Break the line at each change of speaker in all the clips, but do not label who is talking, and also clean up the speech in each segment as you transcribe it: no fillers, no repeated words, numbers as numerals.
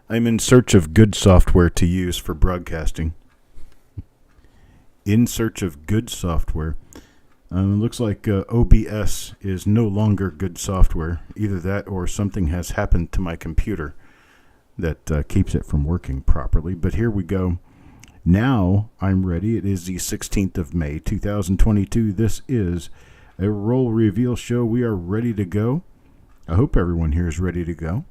I'm in search of good software to use for broadcasting. In search of good software. It looks like OBS is no longer good software. Either that or something has happened to my computer that keeps it from working properly. But here we go. Now I'm ready. It is the 16th of May, 2022. This is a roll reveal show. We are ready to go. I hope everyone here is ready to go.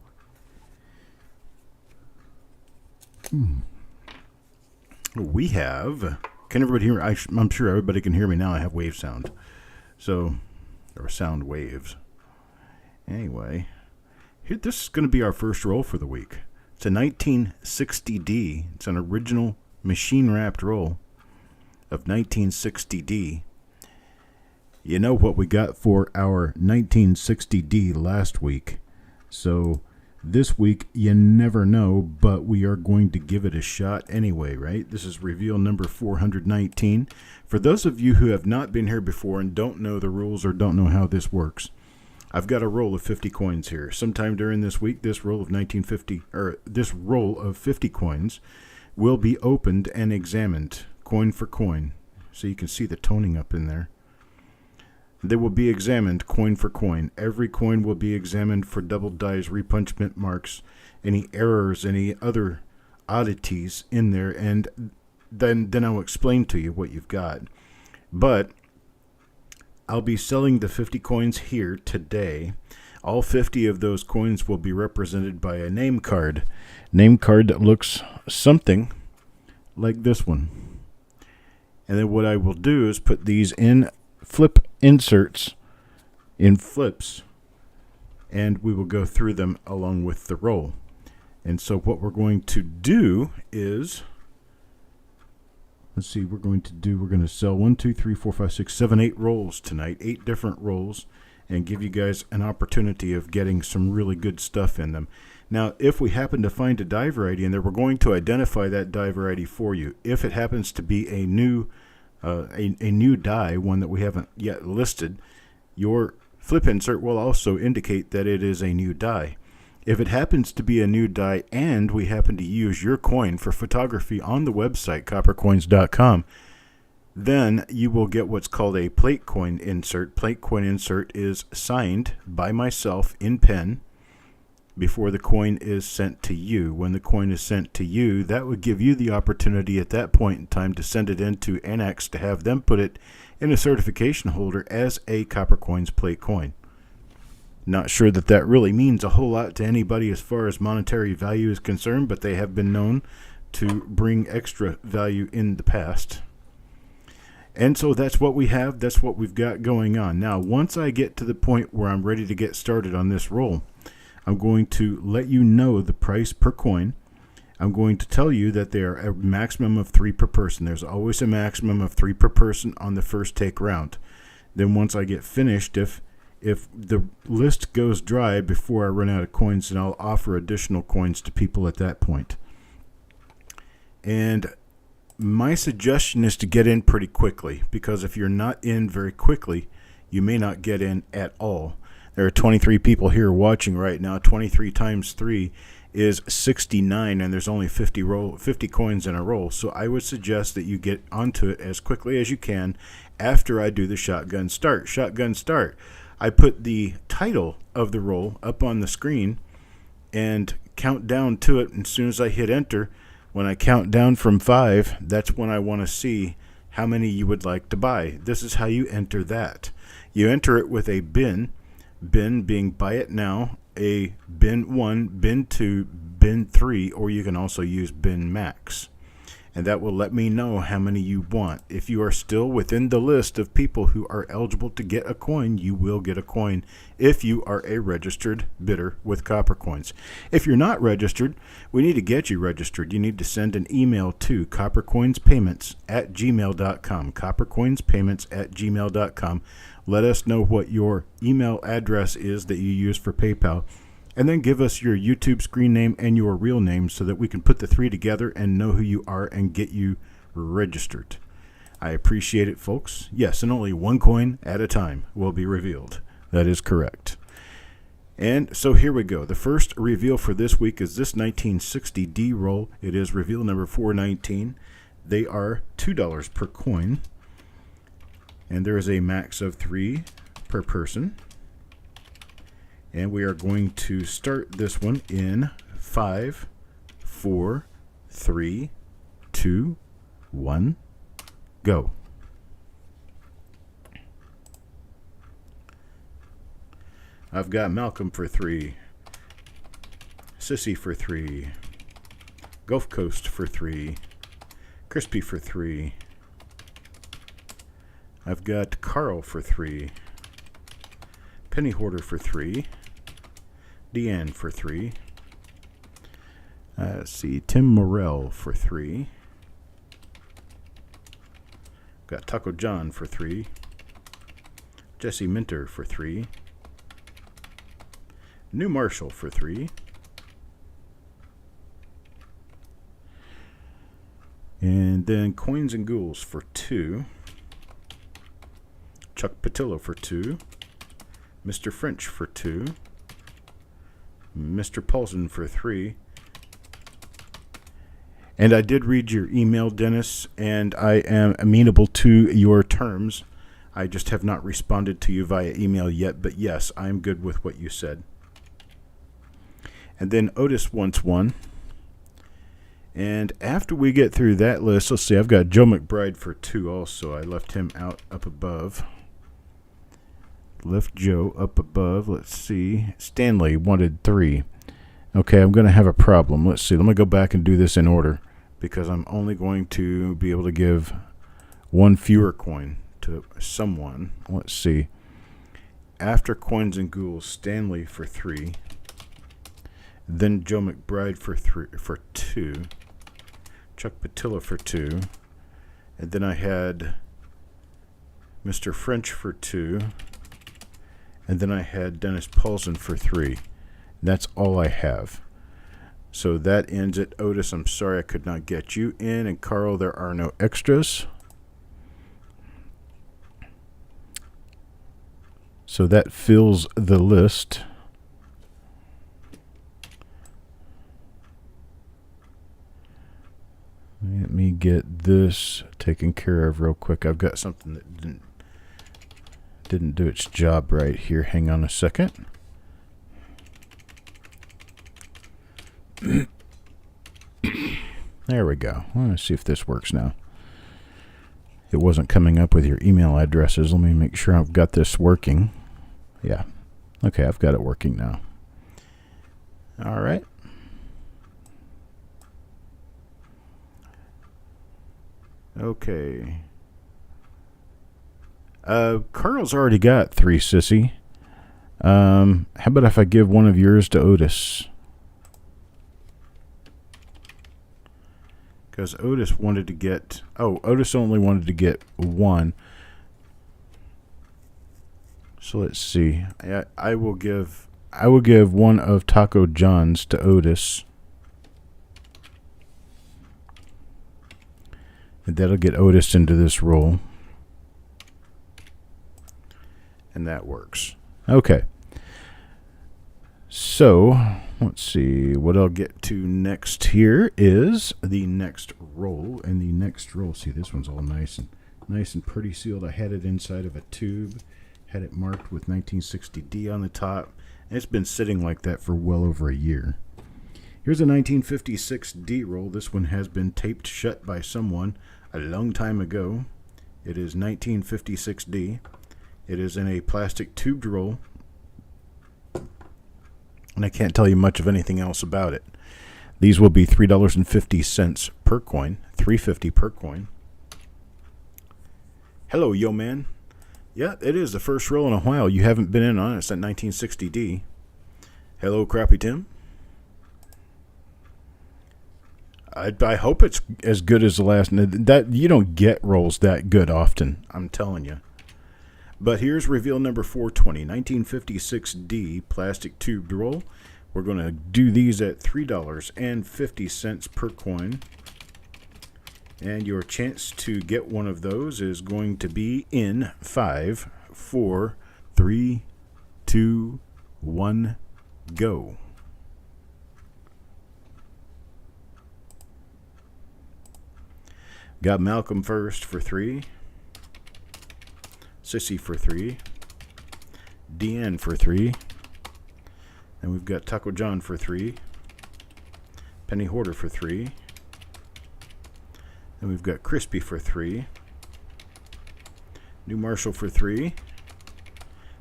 We have... Can everybody hear me? I'm sure everybody can hear me now. I have wave sound. So, or sound waves. Anyway, here, this is going to be our first roll for the week. It's a 1960D. It's an original machine-wrapped roll of 1960D. You know what we got for our 1960D last week. So this week, you never know, but we are going to give it a shot anyway, right? This is reveal number 419. For those of you who have not been here before and don't know the rules or don't know how this works, I've got a roll of 50 coins here. Sometime during this week, this roll of 50 coins will be opened and examined, coin for coin. So you can see the toning up in there. They will be examined coin for coin. Every coin will be examined for double dice, repunchment marks, any errors, any other oddities in there, and then I'll explain to you what you've got. But I'll be selling the 50 coins here today. All 50 of those coins will be represented by a name card. Name card that looks something like this one. And then what I will do is put these in flip inserts in flips, and we will go through them along with the roll. And so what we're going to do is, let's see, we're going to sell 1, 2, 3, 4, 5, 6, 7, 8 rolls tonight, 8 different rolls, and give you guys an opportunity of getting some really good stuff in them. Now, if we happen to find a die variety in there, we're going to identify that die variety for you. If it happens to be a new die, one that we haven't yet listed, your flip insert will also indicate that it is a new die. If it happens to be a new die and we happen to use your coin for photography on the website, coppercoins.com, then you will get what's called a plate coin insert. Plate coin insert is signed by myself in pen before the coin is sent to you. When the coin is sent to you, that would give you the opportunity at that point in time to send it into NX to have them put it in a certification holder as a Coppercoins plate coin. Not sure that really means a whole lot to anybody as far as monetary value is concerned, but they have been known to bring extra value in the past. And so that's what we have. That's what we've got going on. Now, once I get to the point where I'm ready to get started on this roll, I'm going to let you know the price per coin. I'm going to tell you that there are a maximum of 3 per person. There's always a maximum of 3 per person on the first take round. Then once I get finished, if the list goes dry before I run out of coins, then I'll offer additional coins to people at that point. And my suggestion is to get in pretty quickly, because if you're not in very quickly, you may not get in at all. There are 23 people here watching right now. 23 times 3 is 69, and there's only 50 coins in a roll. So I would suggest that you get onto it as quickly as you can after I do the shotgun start. Shotgun start. I put the title of the roll up on the screen and count down to it. And as soon as I hit enter, when I count down from 5, that's when I want to see how many you would like to buy. This is how you enter that. You enter it with a bin. Bin being buy it now, a bin 1, bin 2, bin 3, or you can also use bin max. And that will let me know how many you want. If you are still within the list of people who are eligible to get a coin, you will get a coin if you are a registered bidder with Coppercoins. If you're not registered, we need to get you registered. You need to send an email to coppercoinspayments@gmail.com. coppercoinspayments@gmail.com. Let us know what your email address is that you use for PayPal. And then give us your YouTube screen name and your real name so that we can put the 3 together and know who you are and get you registered. I appreciate it, folks. Yes, and only 1 coin at a time will be revealed. That is correct. And so here we go. The first reveal for this week is this 1960D roll. It is reveal number 419. They are $2 per coin. And there is a max of 3 per person. And we are going to start this one in 5, 4, 3, 2, 1, go. I've got Malcolm for 3, Sissy for 3, Gulf Coast for 3, Crispy for 3. I've got Carl for 3, Penny Hoarder for 3, Deanne for 3. Let's see, Tim Morell for 3. Got Taco John for 3, Jesse Minter for 3. New Marshall for 3. And then Coins and Ghouls for 2. Chuck Patillo for 2. Mr. French for 2. Mr. Paulson for 3. And I did read your email, Dennis, and I am amenable to your terms. I just have not responded to you via email yet, but yes, I'm good with what you said. And then Otis wants one. And after we get through that list, let's see, I've got Joe McBride for 2 also. I left him out up above. Left Joe up above. Let's see. Stanley wanted 3. Okay, I'm going to have a problem. Let's see. Let me go back and do this in order because I'm only going to be able to give 1 fewer coin to someone. Let's see. After Coins and Ghouls, Stanley for 3. Then Joe McBride for 2, Chuck Patillo for 2, and then I had Mr. French for 2, and then I had Dennis Paulson for 3. That's all I have. So that ends it. Otis, I'm sorry I could not get you in, and Carl, there are no extras. So that fills the list. Let me get this taken care of real quick. I've got something that didn't do its job right here. Hang on a second. There we go. Let's see if this works now. It wasn't coming up with your email addresses. Let me make sure I've got this working. Yeah. Okay, I've got it working now. All right. Okay. Carl's already got 3, Sissy. How about if I give one of yours to Otis? Because Otis wanted to get... Oh, Otis only wanted to get 1. So let's see. I will give one of Taco John's to Otis. And that'll get Otis into this roll. And that works. Okay. So, let's see. What I'll get to next here is the next roll. And the next roll, see, this one's all nice and pretty sealed. I had it inside of a tube. Had it marked with 1960D on the top. And it's been sitting like that for well over a year. Here's a 1956D roll. This one has been taped shut by someone a long time ago. It is 1956D. It is in a plastic tubed roll. And I can't tell you much of anything else about it. These will be $3.50 per coin. $3.50 per coin. Hello, yo man. Yeah, it is the first roll in a while. You haven't been in on it. It's that 1960D. Hello, Crappy Tim. I hope it's as good as the last. That you don't get rolls that good often, I'm telling you. But here's reveal number 420, 1956D plastic tubed roll. We're going to do these at $3.50 per coin. And your chance to get one of those is going to be in 5, 4, 3, 2, 1, Go. Got Malcolm first for 3. Sissy for 3. Deanne for 3. And we've got Taco John for 3. Penny Hoarder for 3. And we've got Crispy for 3. New Marshall for 3.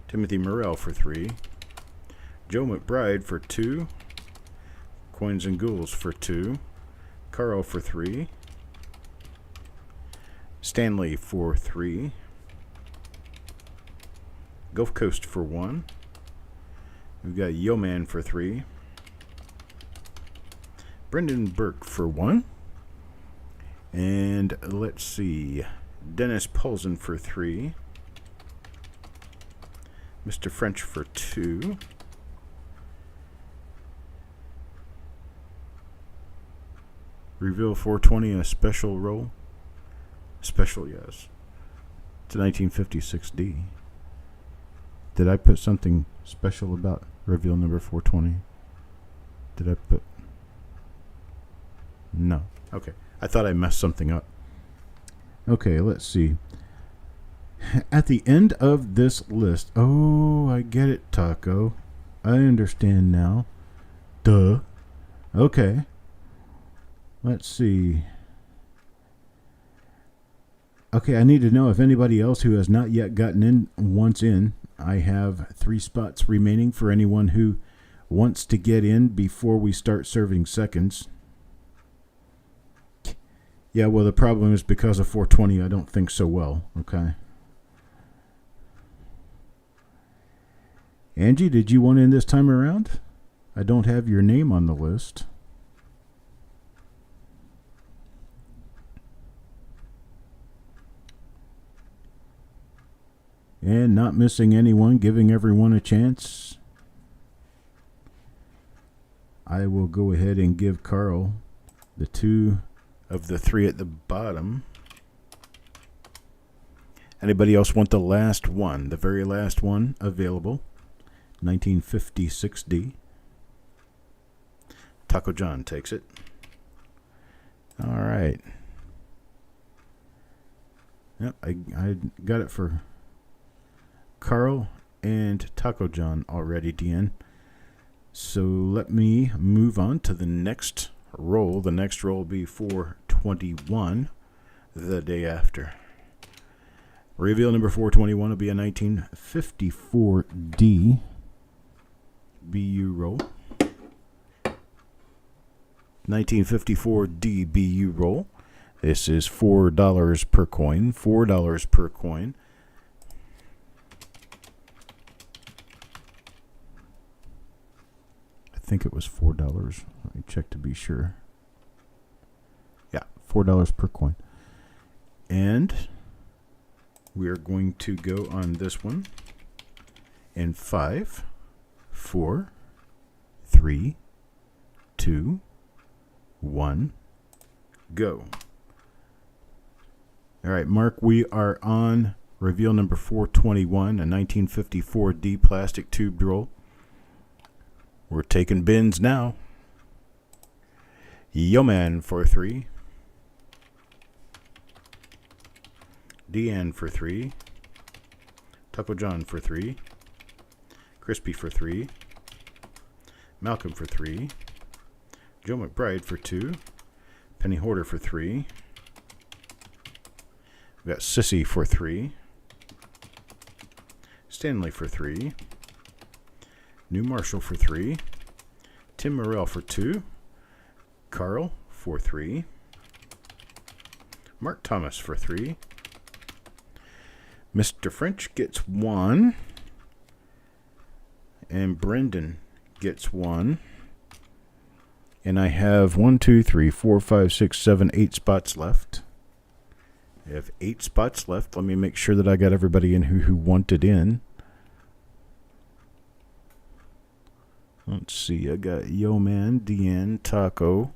Timothy Morrell for 3. Joe McBride for 2. Coins and Ghouls for 2. Carl for 3. Stanley for 3. Gulf Coast for 1. We've got Yo Man for 3. Brendan Burke for 1. And let's see, Dennis Paulson for 3. Mr. French for 2. Reveal 420, a special roll. Special, yes. It's a 1956D. Did I put something special about reveal number 420? Did I put... No. Okay. I thought I messed something up. Okay, let's see. At the end of this list... Oh, I get it, Taco. I understand now. Duh. Okay. Let's see. Okay, I need to know if anybody else who has not yet gotten in wants in. I have 3 spots remaining for anyone who wants to get in before we start serving seconds. Yeah, well, the problem is because of 420, I don't think so well. Okay. Angie, did you want in this time around? I don't have your name on the list. And not missing anyone, giving everyone a chance. I will go ahead and give Carl the 2 of the 3 at the bottom. Anybody else want the last one? The very last one available. 1956D. Taco John takes it. All right. Yep, I got it for Carl and Taco John already, Deanne. So let me move on to the next roll. The next roll will be 421 the day after. Reveal number 421 will be a 1954D BU roll. 1954D BU roll. This is $4 per coin. $4 per coin. I think it was $4. Let me check to be sure. Yeah, $4 per coin. And we are going to go on this one in 5, 4, 3, 2, 1, go. All right, Mark, we are on reveal number 421, a 1954D plastic tube roll. We're taking bins now. Yo Man for 3. Deanne for 3. Taco John for 3. Crispy for 3. Malcolm for 3. Joe McBride for 2. Penny Hoarder for 3. We got Sissy for 3. Stanley for 3. New Marshall for 3. Tim Morrell for 2. Carl for 3. Mark Thomas for 3. Mr. French gets 1. And Brendan gets 1. And I have 1, 2, 3, 4, 5, 6, 7, 8 spots left. I have 8 spots left. Let me make sure that I got everybody in who wanted in. Let's see. I got Yo Man, Deanne, Taco,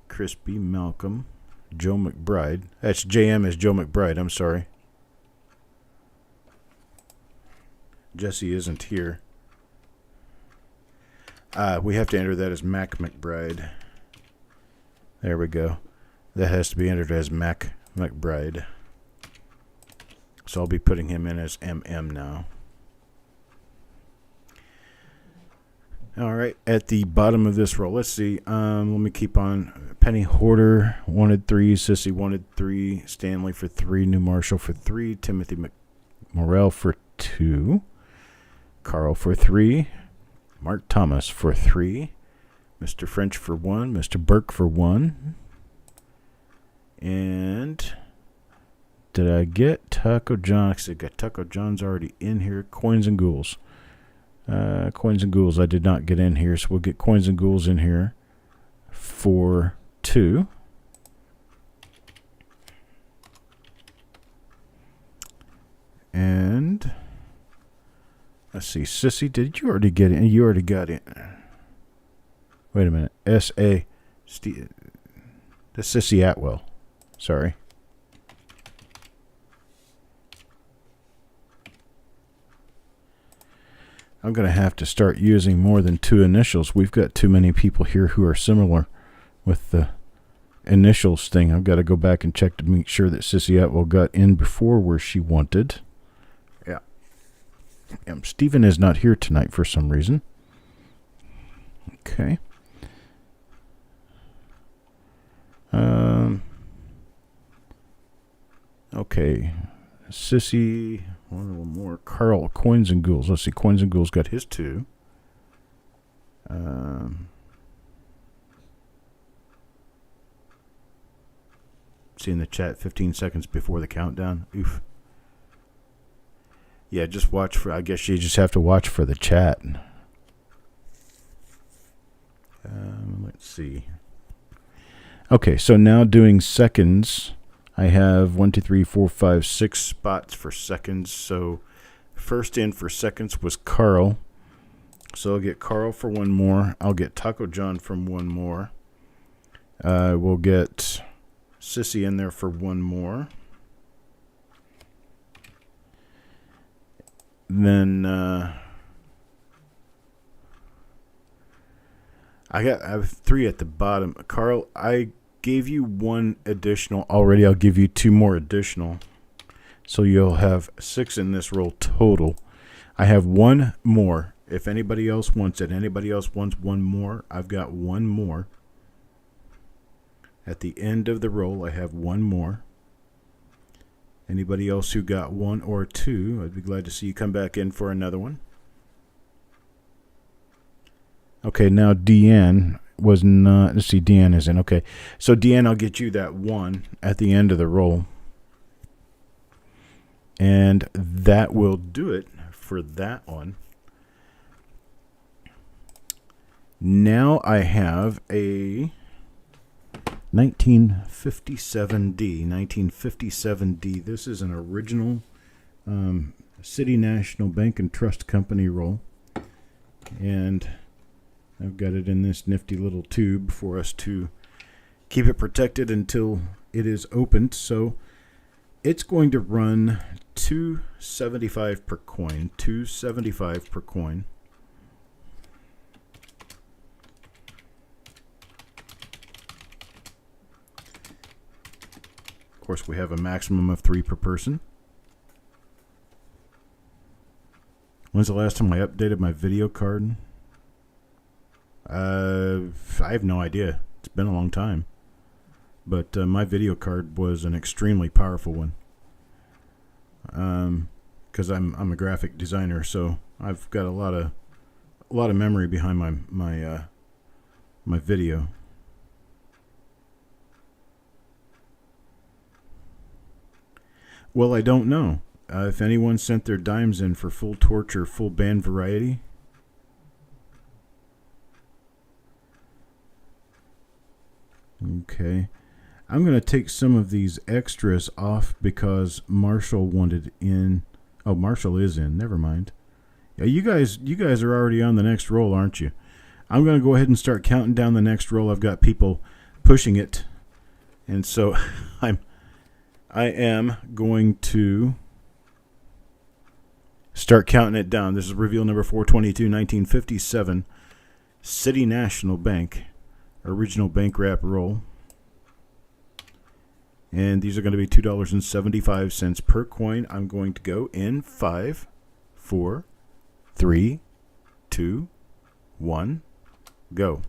Crispy, Malcolm, Joe McBride. That's JM is Joe McBride. I'm sorry. Jesse isn't here. We have to enter that as Mac McBride. There we go. That has to be entered as Mac McBride. So I'll be putting him in as MM now. All right, at the bottom of this roll, let's see. Let me keep on. Penny Hoarder wanted 3. Sissy wanted 3. Stanley for 3. New Marshall for 3. Timothy Morell for 2. Carl for 3. Mark Thomas for 3. Mr. French for 1. Mr. Burke for 1. And did I get Taco John? I got Taco John's already in here. Coins and Ghouls. Coins and Ghouls I did not get in here, so we'll get Coins and Ghouls in here for 2. And let's see, Sissy, did you already get in? You already got in. Wait a minute. S.A. That's Sissy Atwell. Sorry. I'm going to have to start using more than 2 initials. We've got too many people here who are similar with the initials thing. I've got to go back and check to make sure that Sissy Atwell got in before where she wanted. Yeah. Stephen is not here tonight for some reason. Okay. Okay. Sissy, one more. Carl, Coins and Ghouls. Let's see. Coins and Ghouls got his 2. See in the chat 15 seconds before the countdown. Oof. Yeah, just watch for. I guess you just have to watch for the chat. Let's see. Okay, so now doing seconds. I have 1, 2, 3, 4, 5, 6 spots for seconds. So first in for seconds was Carl. So I'll get Carl for 1 more. I'll get Taco John from 1 more. We'll get Sissy in there for 1 more. Then I have 3 at the bottom. Carl, I gave you 1 additional already. I'll give you 2 more additional. So you'll have 6 in this roll total. I have 1 more. If anybody else wants it, anybody else wants 1 more, I've got 1 more. At the end of the roll, I have 1 more. Anybody else who got 1 or 2, I'd be glad to see you come back in for another one. Okay, now Deanne was not. Let's see, Deanne is in. Okay, so Deanne, I'll get you that 1 at the end of the roll. And that will do it for that one. Now I have a 1957D. 1957D. This is an original City National Bank and Trust Company roll. And I've got it in this nifty little tube for us to keep it protected until it is opened. So it's going to run $2.75 per coin. $2.75 per coin. Of course, we have a maximum of 3 per person. When's the last time I updated my video card? I have no idea. It's been a long time. But my video card was an extremely powerful one. Because I'm a graphic designer, so I've got a lot of memory behind my video. Well, I don't know. If anyone sent their dimes in for full torch or full band variety. Okay. I'm going to take some of these extras off because Marshall wanted in. Oh, Marshall is in. Never mind. Yeah, you guys are already on the next roll, aren't you? I'm going to go ahead and start counting down the next roll. I've got people pushing it. And so I am going to start counting it down. This is reveal number 422, 1957. City National Bank, original bank wrap roll. And these are going to be $2.75 per coin. I'm going to go in 5, 4, 3, 2, 1, go.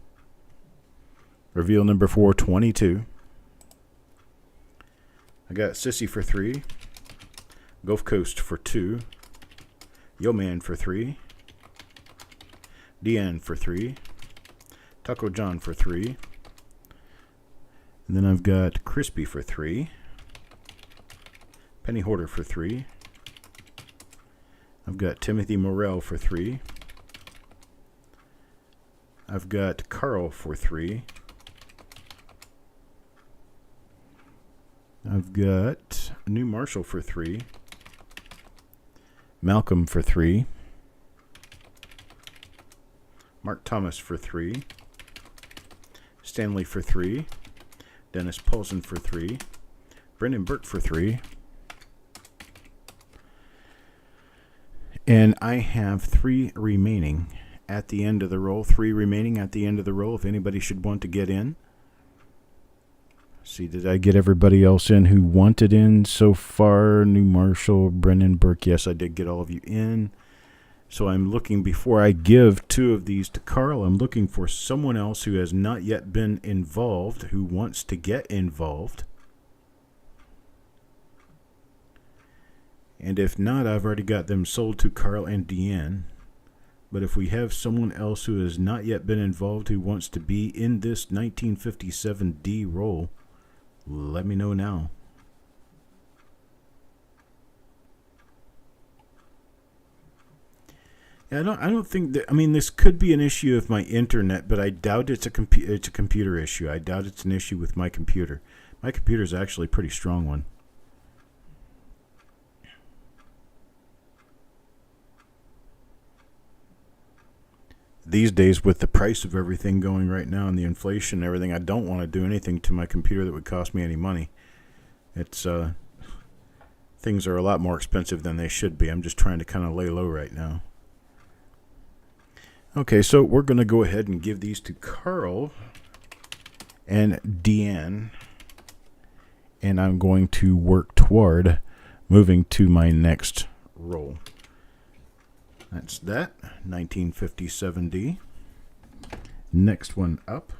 Reveal number 422. I got Sissy for 3, Gulf Coast for 2, Yo Man for 3, Deanne for 3, Taco John for 3, and then I've got Crispy for 3, Penny Hoarder for 3, I've got Timothy Morell for 3, I've got Carl for 3, I've got New Marshall for 3, Malcolm for 3, Mark Thomas for 3, Stanley for 3, Dennis Paulson for 3, Brendan Burke for 3, and I have 3 remaining at the end of the roll. 3 remaining at the end of the roll if anybody should want to get in. See, did I get everybody else in who wanted in so far? New Marshall, Brendan Burke. Yes, I did get all of you in. So I'm looking, before I give 2 of these to Carl, I'm looking for someone else who has not yet been involved, who wants to get involved. And if not, I've already got them sold to Carl and Deanne. But if we have someone else who has not yet been involved who wants to be in this 1957D roll, let me know now. Yeah, I don't think that. I mean, this could be an issue of my internet, but I doubt it's a computer issue. I doubt it's an issue with my computer. My computer is actually a pretty strong one. These days, with the price of everything going right now and the inflation and everything, I don't want to do anything to my computer that would cost me any money. It's things are a lot more expensive than they should be. I'm just trying to kind of lay low right now. Okay, so we're going to go ahead and give these to Carl and Deanne, and I'm going to work toward moving to my next roll. That's that, 1957D. Next one up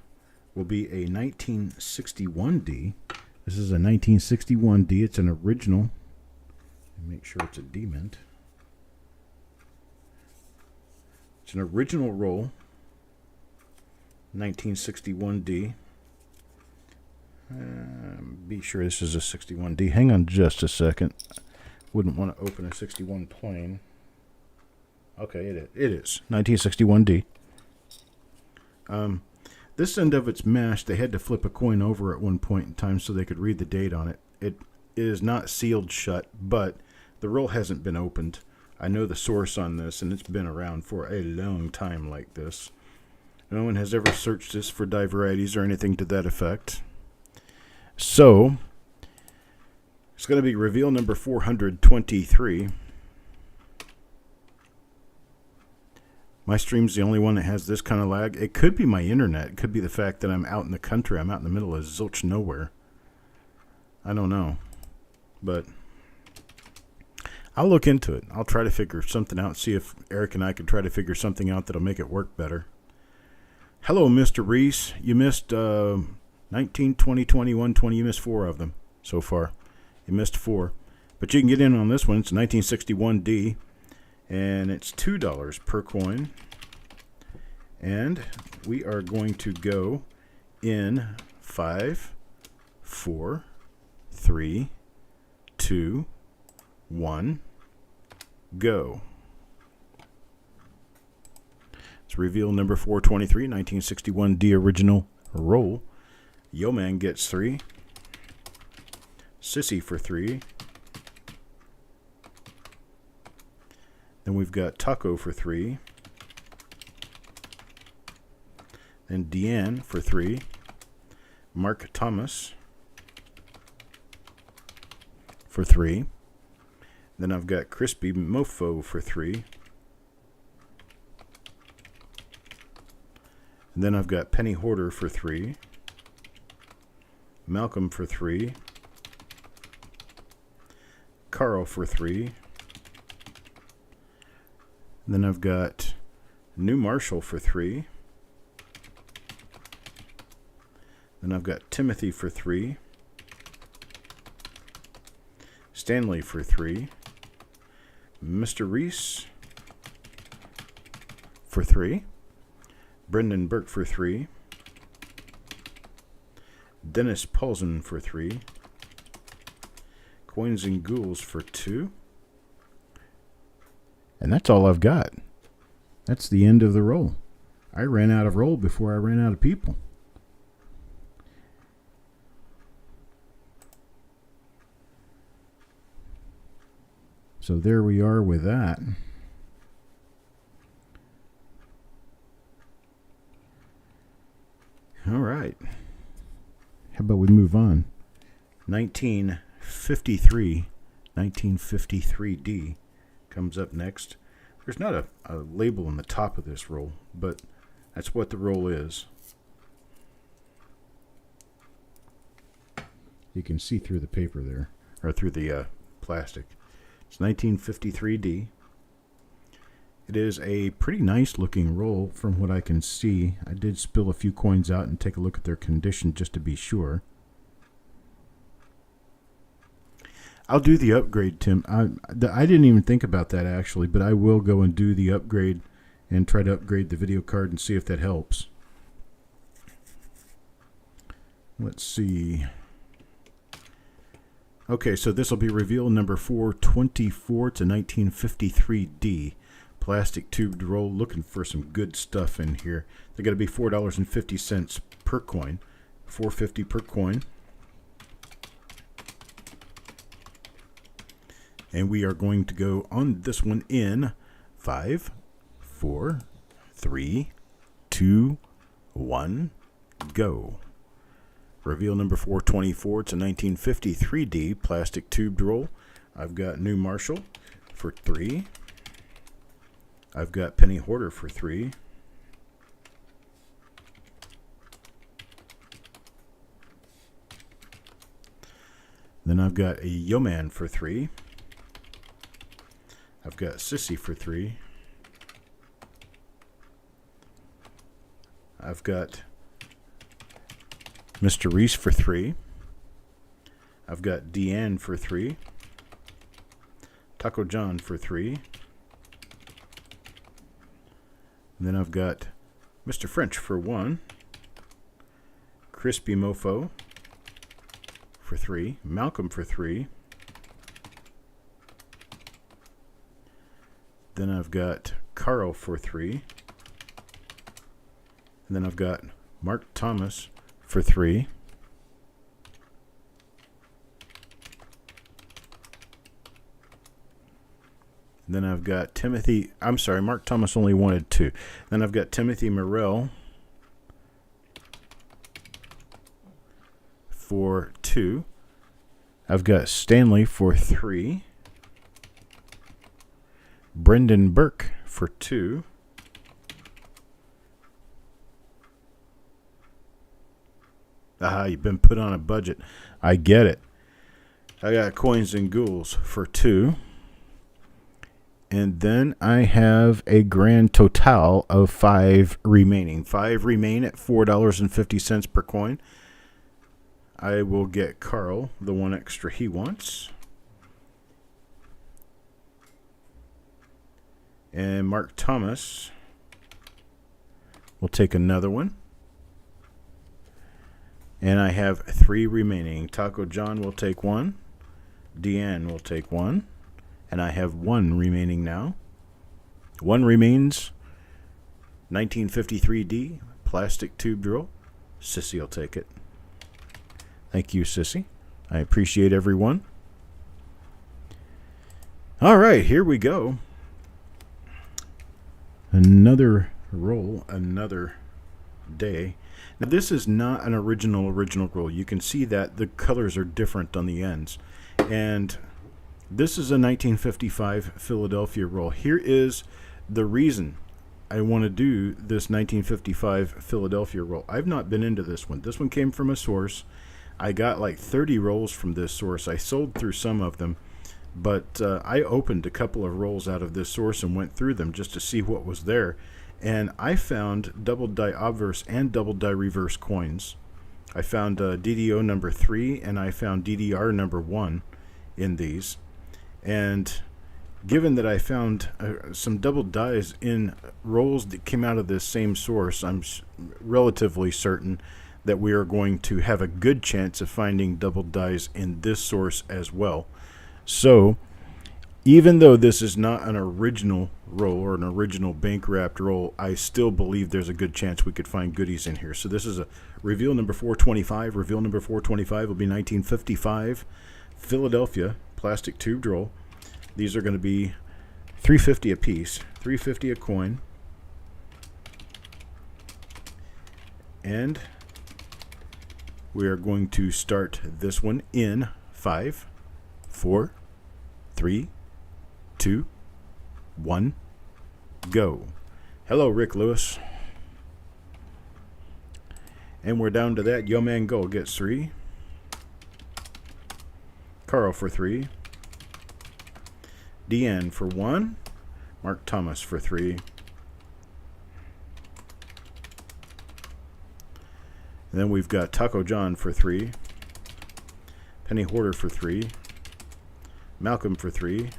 will be a 1961D. This is a 1961D. It's an original. Make sure it's a D-mint. It's an original roll, 1961D. Be sure this is a 61D. Hang on just a second. Wouldn't want to open a 61 plain. Okay, it is 1961D. This end of it's mashed. They had to flip a coin over at one point in time so they could read the date on it. It is not sealed shut, but the roll hasn't been opened. I know the source on this, and it's been around for a long time like this. No one has ever searched this for die varieties or anything to that effect. So, it's going to be reveal number 423. My stream's the only one that has this kind of lag. It could be my internet. It could be the fact that I'm out in the country. I'm out in the middle of zilch nowhere. I don't know. But I'll look into it. I'll try to figure something out. See if Eric and I can try to figure something out that'll make it work better. Hello, Mr. Reese. You missed 19, 20, 21, 20. You missed 4 of them so far. You missed 4. But you can get in on this one. It's 1961D. And it's $2 per coin. And we are going to go in 5, 4, 3, 2, 1, go. It's reveal number 423, 1961D original roll. Yo Man gets 3. Sissy for 3. Then we've got Taco for 3. Then Deanne for 3. Mark Thomas for 3. Then I've got Crispy Mofo for 3. And then I've got Penny Hoarder for 3. Malcolm for 3. Carl for 3. Then I've got New Marshall for 3. Then I've got Timothy for 3. Stanley for 3. Mr. Reese for 3. Brendan Burke for 3. Dennis Paulson for 3. Coins and Ghouls for 2. And that's all I've got. That's the end of the roll. I ran out of roll before I ran out of people. So there we are with that. All right. How about we move on? 1953D comes up next. There's not a label on the top of this roll, but that's what the roll is. You can see through the paper there, or through the plastic. It's 1953D. It is a pretty nice looking roll from what I can see. I did spill a few coins out and take a look at their condition just to be sure. I'll do the upgrade, Tim. I didn't even think about that actually, but I will go and do the upgrade and try to upgrade the video card and see if that helps. Let's see. Okay, so this will be reveal number 424 to 1953D. Plastic tubed roll, looking for some good stuff in here. They're going to be $4.50 per coin. $4.50 per coin. And we are going to go on this one in 5, 4, 3, 2, 1, go. Reveal number 424. It's a 1953D plastic tubed roll. I've got New Marshall for 3. I've got Penny Hoarder for 3. Then I've got a Yeoman for 3. I've got Sissy for 3. I've got Mr. Reese for 3. I've got Deanne for 3. Taco John for 3. And then I've got Mr. French for 1. Crispy Mofo for 3. Malcolm for 3. Then I've got Carl for 3. And then I've got Mark Thomas for 3. Then I've got Timothy, I'm sorry, Mark Thomas only wanted 2. Then I've got Timothy Morell for 2. I've got Stanley for 3. Brendan Burke for 2. Aha, you've been put on a budget. I get it. I got Coins and Ghouls for 2. And then I have a grand total of 5 remaining. 5 remain at $4.50 per coin. I will get Carl the 1 extra he wants. And Mark Thomas will take another one. And I have 3 remaining. Taco John will take 1. Deanne will take 1. And I have 1 remaining now. 1 remains. 1953D plastic tube drill. Sissy will take it. Thank you, Sissy. I appreciate everyone. All right, here we go. Another roll, another day. Now, this is not an original roll. You can see that the colors are different on the ends. And this is a 1955 Philadelphia roll. Here is the reason I want to do this 1955 Philadelphia roll. I've not been into this one. This one came from a source. I got like 30 rolls from this source. I sold through some of them, but I opened a couple of rolls out of this source and went through them just to see what was there. And I found double die obverse and double die reverse coins. I found DDO number 3 and I found DDR number 1 in these. And given that I found some double dies in rolls that came out of this same source, I'm relatively certain that we are going to have a good chance of finding double dies in this source as well. So even though this is not an original roll or an original bank wrapped roll, I still believe there's a good chance we could find goodies in here. So this is a reveal number 425. Reveal number 425 will be 1955 Philadelphia plastic tubed roll. These are going to be $3.50 a piece, $3.50 a coin. And we are going to start this one in 5, 4, 3, 2, 1, go. Hello, Rick Lewis. And we're down to that. Yo Man Go gets 3. Carl for 3. Deanne for 1. Mark Thomas for 3. And then we've got Taco John for 3. Penny Hoarder for 3. Malcolm for 3.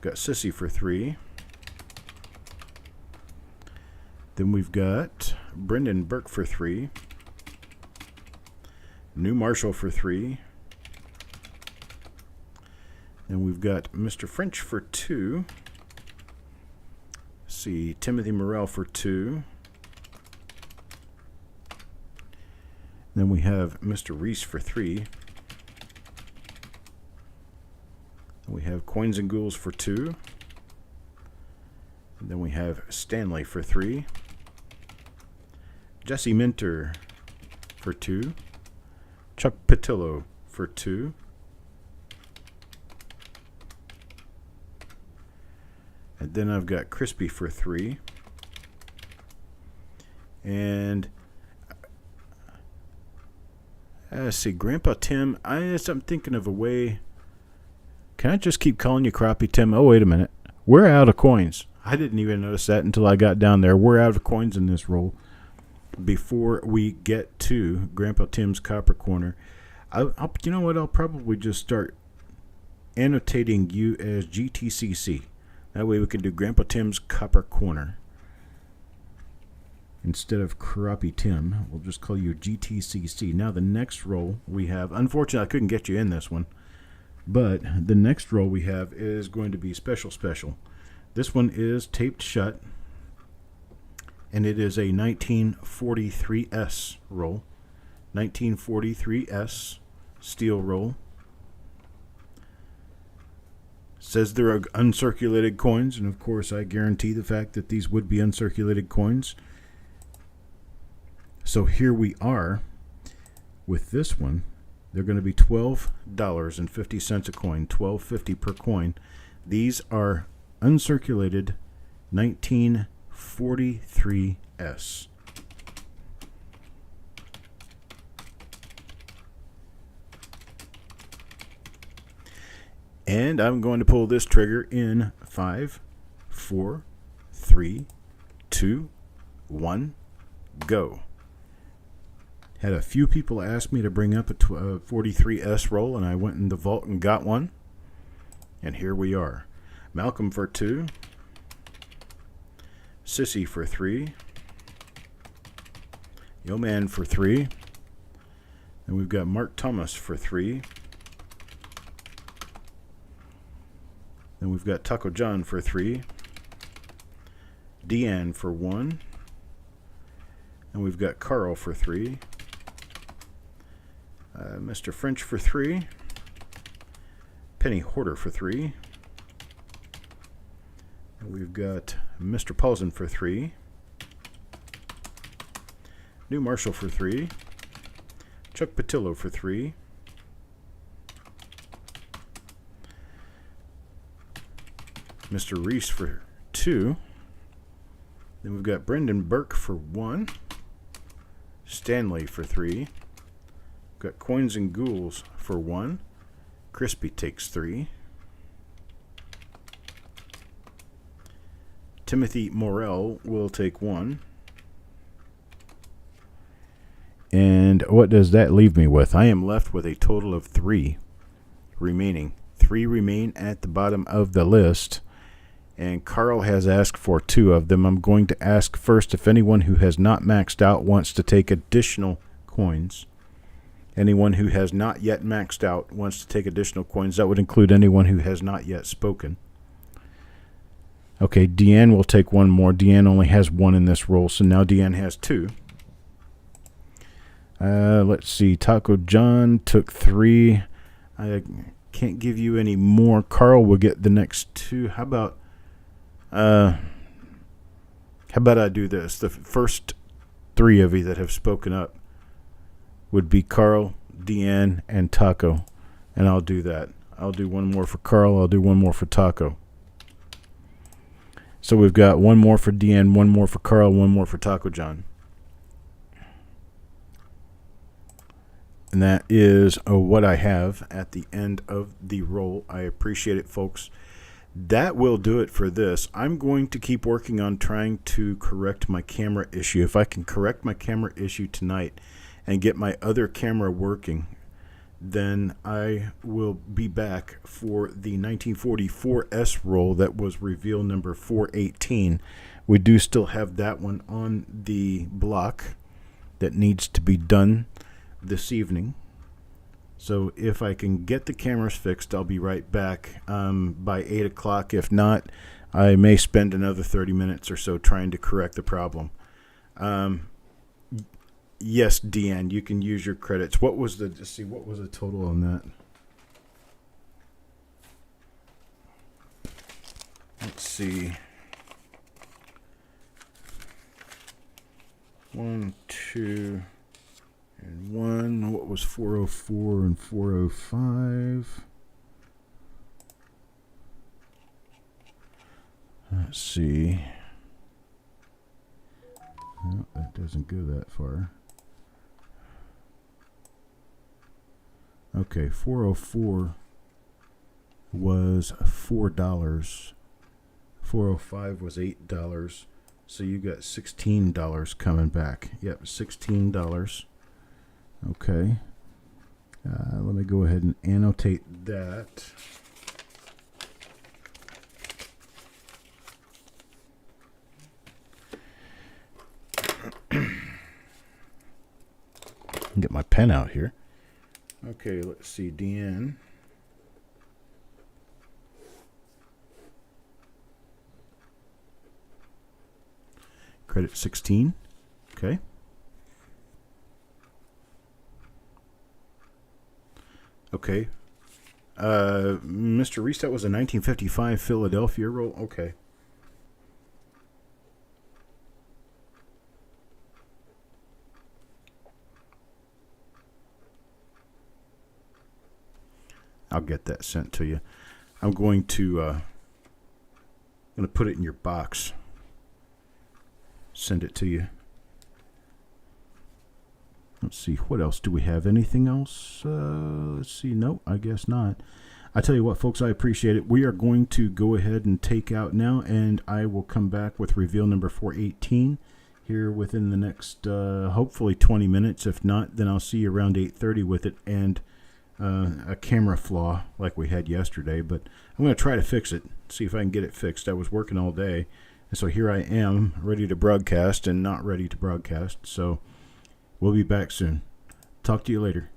Got Sissy for 3. Then we've got Brendan Burke for 3. New Marshall for 3. Then we've got Mr. French for 2. Let's see, Timothy Morrell for 2. Then we have Mr. Reese for 3. We have Coins and Ghouls for 2. And then we have Stanley for 3. Jesse Minter for 2. Chuck Patillo for 2. And then I've got Crispy for 3. And let's see, Grandpa Tim. I'm thinking of a way. Can I just keep calling you Crappy Tim? Oh, wait a minute. We're out of coins. I didn't even notice that until I got down there. We're out of coins in this roll. Before we get to Grandpa Tim's Copper Corner, you know what? I'll probably just start annotating you as GTCC. That way we can do Grandpa Tim's Copper Corner. Instead of Crappy Tim, we'll just call you GTCC. Now the next roll we have, unfortunately I couldn't get you in this one, but the next roll we have is going to be special. This one is taped shut, and it is a 1943S roll. 1943S steel roll. Says there are uncirculated coins, and of course I guarantee the fact that these would be uncirculated coins. So here we are with this one. They're going to be $12.50 a coin, $12.50 per coin. These are uncirculated 1943S. And I'm going to pull this trigger in 5, 4, 3, 2, 1, go. Had a few people ask me to bring up a 43S roll, and I went in the vault and got one. And here we are. Malcolm for 2. Sissy for 3. Yo Man for 3. And we've got Mark Thomas for 3. Then we've got Taco John for 3. Deanne for 1. And we've got Carl for 3. Mr. French for 3. Penny Hoarder for 3. And we've got Mr. Paulson for 3. New Marshall for 3. Chuck Patillo for 3. Mr. Reese for 2. Then we've got Brendan Burke for 1. Stanley for 3. We've got Coins and Ghouls for 1. Crispy takes 3. Timothy Morell will take 1. And what does that leave me with? I am left with a total of 3 remaining. 3 remain at the bottom of the list. And Carl has asked for 2 of them. I'm going to ask first if anyone who has not maxed out wants to take additional coins. Anyone who has not yet maxed out wants to take additional coins. That would include anyone who has not yet spoken. Okay, Deanne will take 1 more. Deanne only has 1 in this roll, so now Deanne has 2. Let's see. Taco John took 3. I can't give you any more. Carl will get the next 2. How about I do this? The first 3 of you that have spoken up would be Carl, Deanne, and Taco. And I'll do that. I'll do 1 more for Carl. I'll do 1 more for Taco. So we've got 1 more for Deanne, 1 more for Carl, 1 more for Taco John. And that is what I have at the end of the roll. I appreciate it, folks. That will do it for this. I'm going to keep working on trying to correct my camera issue. If I can correct my camera issue tonight and get my other camera working, then I will be back for the 1944S roll that was reveal number 418. We do still have that one on the block that needs to be done this evening. So if I can get the cameras fixed, I'll be right back by 8 o'clock. If not, I may spend another 30 minutes or so trying to correct the problem. Yes, Deanne, you can use your credits. What was the total on that? Let's see. 1, 2, and 1. What was 404 and 405? Let's see. No, that doesn't go that far. Okay, 404 was $4. 405 was $8. So you got $16 coming back. Yep, $16. Okay. Let me go ahead and annotate that. Get my pen out here. Okay, let's see, Deanne. Credit 16. Okay. Okay. Mr. Reese, that was a 1955 Philadelphia roll. Okay. I'll get that sent to you. I'm going to put it in your box. Send it to you. Let's see, what else do we have? Anything else? Let's see. No, I guess not. I tell you what, folks, I appreciate it. We are going to go ahead and take out now, and I will come back with reveal number 418 here within the next, hopefully 20 minutes. If not, then I'll see you around 8:30 with it and a camera flaw like we had yesterday. But I'm going to try to fix it, see if I can get it fixed. I was working all day, and so here I am, ready to broadcast and not ready to broadcast. So we'll be back soon. Talk to you later.